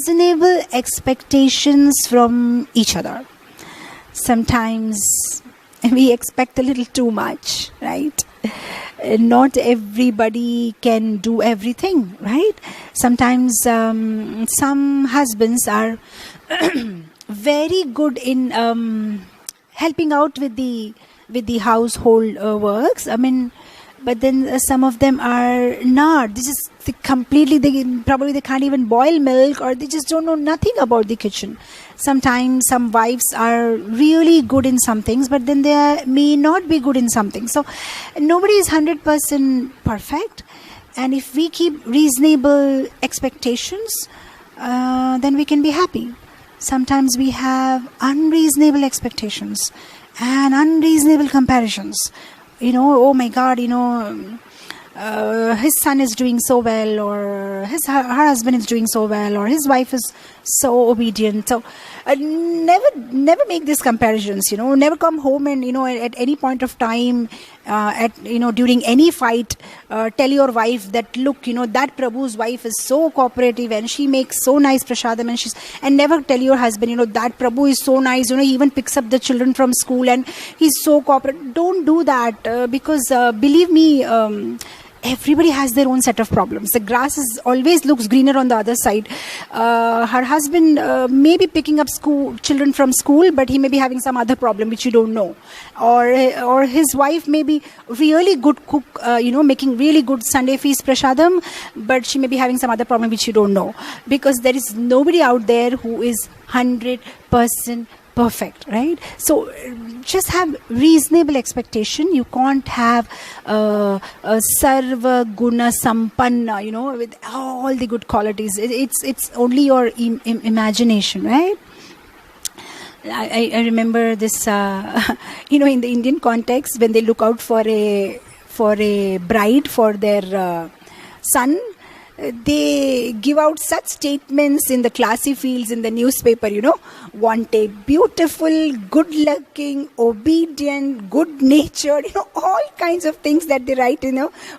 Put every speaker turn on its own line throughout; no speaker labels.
reasonable expectations from each other. Sometimes we expect a little too much, right? Not everybody can do everything, right? Sometimes some husbands are very good in helping out with the household works. I mean, but then some of them are not. They probably they can't even boil milk, or they just don't know nothing about the kitchen. Sometimes some wives are really good in some things, but then they may not be good in something. So nobody is 100% perfect. And if we keep reasonable expectations, then we can be happy. Sometimes we have unreasonable expectations and unreasonable comparisons. Oh my God, his son is doing so well, or her husband is doing so well, or his wife is so obedient. So never make these comparisons. Never come home and at any point of time, during any fight, tell your wife that, look, that Prabhu's wife is so cooperative and she makes so nice prasadam, and never tell your husband, that Prabhu is so nice, he even picks up the children from school and he's so cooperative. Don't do that, because believe me, everybody has their own set of problems. The grass always looks greener on the other side. Her husband may be picking up children from school, but he may be having some other problem which you don't know. Or his wife may be really good cook, making really good Sunday feast prasadam, but she may be having some other problem which you don't know. Because there is nobody out there who is 100% perfect, right? So just have reasonable expectation. You can't have a sarva guna sampanna, with all the good qualities. It's only your imagination, right? I remember this, in the Indian context, when they look out for a bride for their son, they give out such statements in the classy fields in the newspaper, want a beautiful, good-looking, obedient, good-natured, all kinds of things that they write,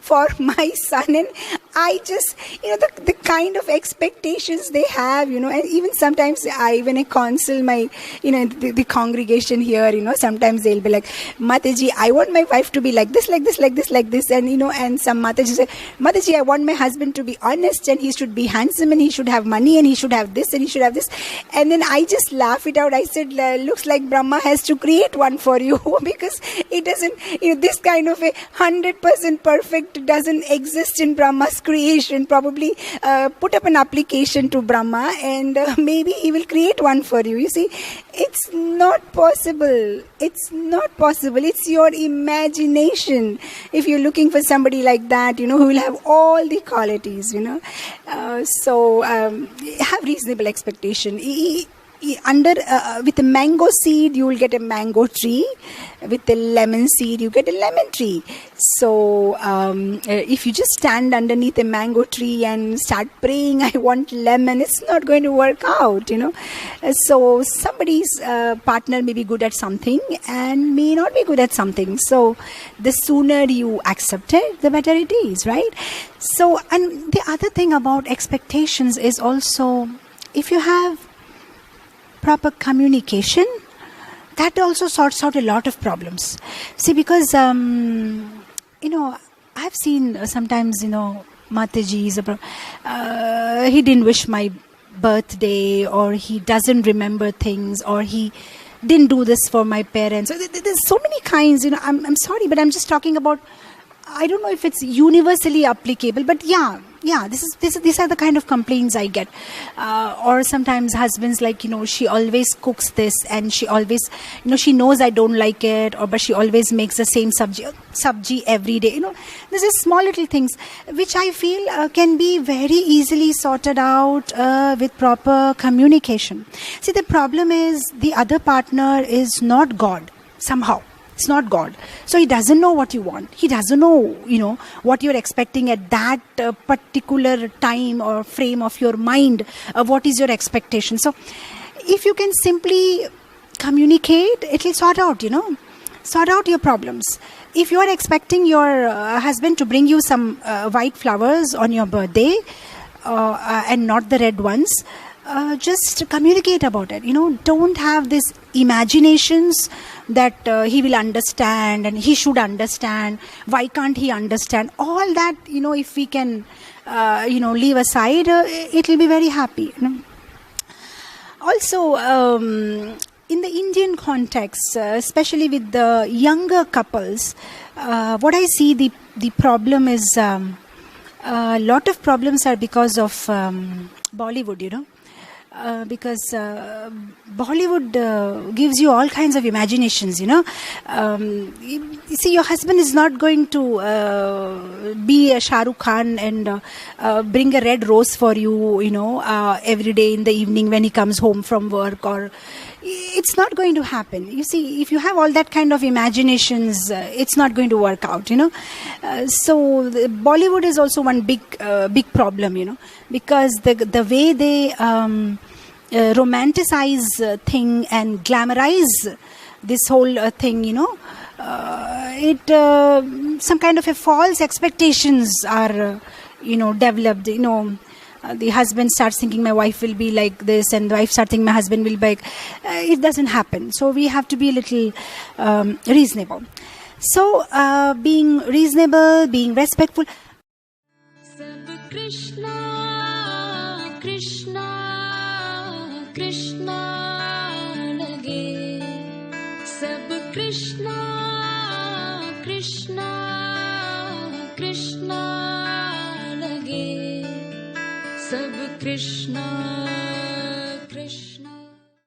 for my son. And I just, the kind of expectations they have, and even sometimes when I counsel my, the congregation here, sometimes they'll be like, Mataji, I want my wife to be like this, like this, like this, like this. And, and some Mataji say, Mataji, I want my husband to be honest, and he should be handsome, and he should have money, and he should have this, and he should have this. And then I just laugh it out. I said, looks like Brahma has to create one for you, because it doesn't, this kind of a 100% perfect doesn't exist in Brahma's creation. Probably put up an application to Brahma, and maybe he will create one for you. You see, it's not possible. It's not possible. It's your imagination. If you're looking for somebody like that, who will have all the qualities, So have reasonable expectation. With a mango seed, you will get a mango tree. With a lemon seed, you get a lemon tree. So if you just stand underneath a mango tree and start praying, I want lemon, it's not going to work out, So somebody's partner may be good at something and may not be good at something. So the sooner you accept it, the better it is, right? So, and the other thing about expectations is also, if you have proper communication, that also sorts out a lot of problems. See, because, I've seen sometimes, Mataji's, he didn't wish my birthday, or he doesn't remember things, or he didn't do this for my parents. So there's so many kinds, I'm sorry, but I'm just talking about, I don't know if it's universally applicable, but these are the kind of complaints I get. Or sometimes husbands like, she always cooks this, and she always, she knows I don't like it, but she always makes the same sabji every day. There's just small little things which I feel can be very easily sorted out with proper communication. See, the problem is the other partner is not God somehow. It's not God. So he doesn't know what you want. He doesn't know, what you're expecting at that particular time or frame of your mind. What is your expectation? So if you can simply communicate, it will sort out, sort out your problems. If you are expecting your husband to bring you some white flowers on your birthday and not the red ones, just communicate about it. Don't have these imaginations that he will understand and he should understand. Why can't he understand? All that, if we can, leave aside, it will be very happy. Also, in the Indian context, especially with the younger couples, what I see the problem is a lot of problems are because of Bollywood, because Bollywood gives you all kinds of imaginations, you see, your husband is not going to be a Shah Rukh Khan and bring a red rose for you, every day in the evening when he comes home from work, or it's not going to happen. You see, if you have all that kind of imaginations, it's not going to work out, so Bollywood is also one big problem, because the way they romanticize thing and glamorize this whole thing, it some kind of a false expectations are developed. The husband starts thinking my wife will be like this, and the wife starts thinking my husband will be like, it doesn't happen. So we have to be a little reasonable. So being reasonable, being respectful.
Sab Krishna Krishna Krishna lage, Sab Krishna Krishna Krishna lage, Sab Krishna